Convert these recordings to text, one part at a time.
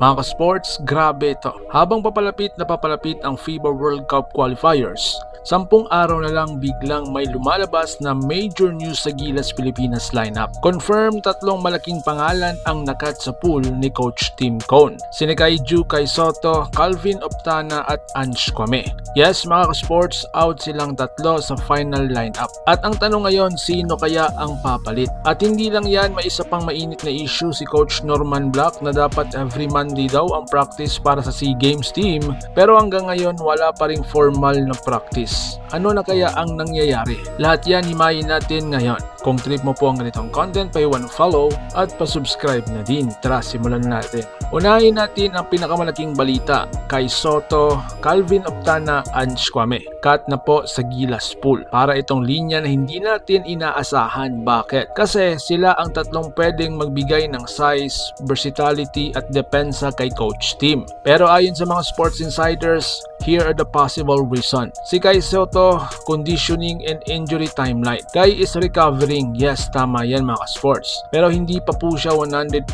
Mga ka-sports, grabe ito. Habang papalapit ang FIBA World Cup qualifiers, 10 araw na lang biglang may lumalabas na major news sa Gilas Pilipinas lineup. Confirm 3 malaking pangalan ang nakat sa pool ni Coach Tim Cone. Sina Ju Kai Soto, Calvin Optana at Ange Kwame. Yes mga ka-sports, out silang 3 sa final lineup. At ang tanong ngayon, sino kaya ang papalit? At hindi lang yan, may isa pang mainit na issue si Coach Norman Black na dapat every Monday daw ang practice para sa SEA Games team. Pero hanggang ngayon wala pa ring formal na practice. Ano na kaya ang nangyayari? Lahat yan himayin natin ngayon. Kung trip mo po ang ganitong content, pa-follow at pa-subscribe na din. Tara, simulan natin. Unahin natin ang pinakamalaking balita kay Soto, Calvin Optana, Ange Kwame. Cut na po sa Gilas pool para itong linya na hindi natin inaasahan. Bakit? Kasi sila ang 3 pwedeng magbigay ng size, versatility at depensa kay Coach Tim. Pero ayon sa mga sports insiders, here are the possible reason. Si Kai Soto, conditioning and injury timeline. Kai is recovering. Yes, tama yan mga sports. Pero hindi pa po siya 100%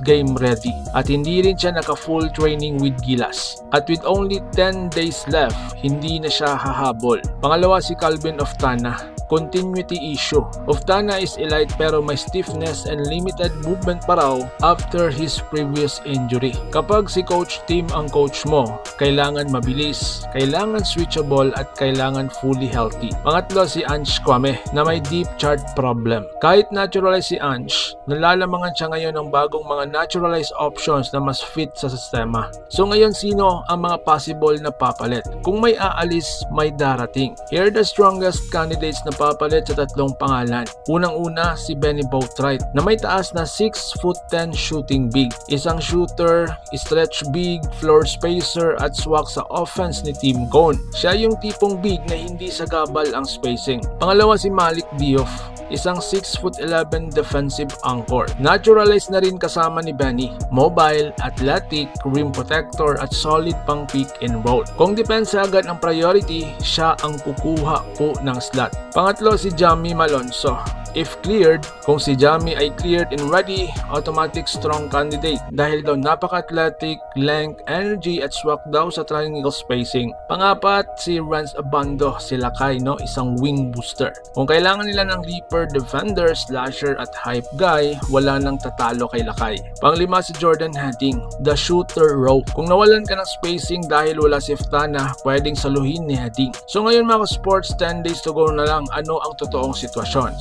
game ready. At hindi rin siya naka-full training with Gilas. At with only 10 days left, hindi na siya hahabol. Pangalawa si Calvin Optana. Continuity issue. Optana is elite pero may stiffness and limited movement pa raw after his previous injury. Kapag si Coach Tim ang coach mo, kailangan mabilis, kailangan switchable at kailangan fully healthy. Pangatlo si Ange Kwame na may deep chart problem. Kahit naturalized si Ange, nalalamangan siya ngayon ng bagong mga naturalized options na mas fit sa sistema. So ngayon sino ang mga possible na papalit? Kung may aalis, may darating. Here are the strongest candidates na papalit sa 3 pangalan. Unang-una si Benny Boatwright na may taas na 6'10" shooting big. Isang shooter, stretch big, floor spacer at swak sa offense ni Tim Cone. Siya yung tipong big na hindi sagabal ang spacing. Pangalawa si Malik Diouf. Isang 6'11" defensive anchor. Naturalized na rin kasama ni Benny. Mobile, athletic, rim protector at solid pang pick and roll. Kung depensa agad ang priority, siya ang kukuha po ng slot. Pangatlo si Jamie Malonzo. If cleared, kung si Jamie ay cleared and ready, automatic strong candidate dahil daw napaka-athletic, length, energy at swak daw sa triangle spacing. Pangapat, si Rance Abando, si Lakay, isang wing booster. Kung kailangan nila ng leaper, defender, slasher at hype guy, wala nang tatalo kay Lakay. Panglima si Jordan Heading, the shooter rope. Kung nawalan ka ng spacing dahil wala si Optana, pwedeng saluhin ni Heading. So ngayon mga sports, 10 days to go na lang, ano ang totoong sitwasyon?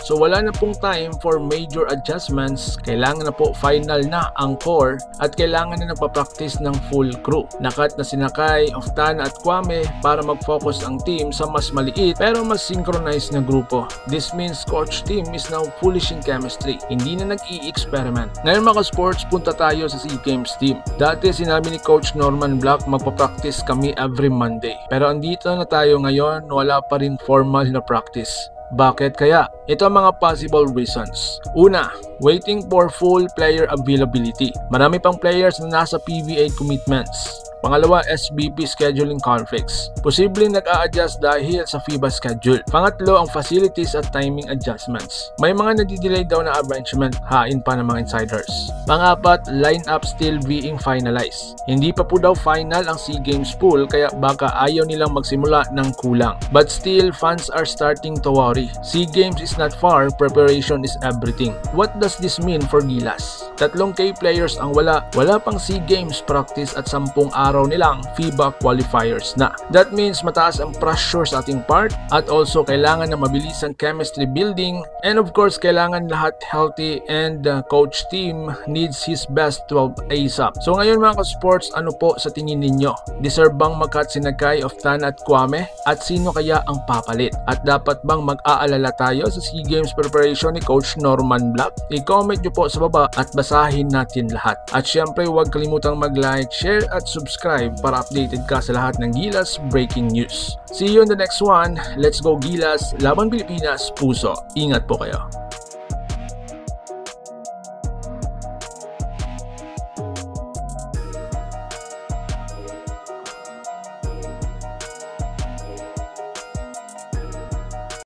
So wala na pong time for major adjustments, kailangan na po final na ang core at kailangan na nagpa-practice ng full crew. Nakat na sina Kai, Optana at Kwame para mag-focus ang team sa mas maliit pero mas synchronized na grupo. This means Coach Tim is now foolish in chemistry, hindi na nag-i-experiment. Ngayon mga sports, punta tayo sa SEA Games team. Dati sinabi ni Coach Norman Black magpa-practice kami every Monday. Pero andito na tayo ngayon, wala pa rin formal na practice. Bakit kaya? Ito ang mga possible reasons. Una, waiting for full player availability. Marami pang players na nasa PBA commitments. Pangalawa, SBP scheduling conflicts. Posibleng nag-a-adjust dahil sa FIBA schedule. Pangatlo, ang facilities at timing adjustments. May mga nadidelay daw na arrangement, hain pa ng mga insiders. Pangapat, lineup still being finalized. Hindi pa po daw final ang SEA Games pool kaya baka ayaw nilang magsimula ng kulang. But still, fans are starting to worry. SEA Games is not far, preparation is everything. What does this mean for Gilas? 3K players ang wala pang SEA Games practice at 10 araw nilang FIBA qualifiers na. That means mataas ang pressure sa ating part at also kailangan na mabilis ang chemistry building and of course kailangan lahat healthy and Coach Tim needs his best 12 ASAP. So ngayon mga ka-sports, ano po sa tingin ninyo? Deserve bang mag-cut si Kai, Optana at Kwame? At sino kaya ang papalit? At dapat bang mag-aalala tayo sa SEA Games preparation ni Coach Norman Black? I-comment nyo po sa baba at basahin natin lahat. At syempre huwag kalimutang mag-like, share at subscribe para updated ka sa lahat ng Gilas breaking news. See you in the next one. Let's go Gilas, laban Pilipinas, puso. Ingat po kayo.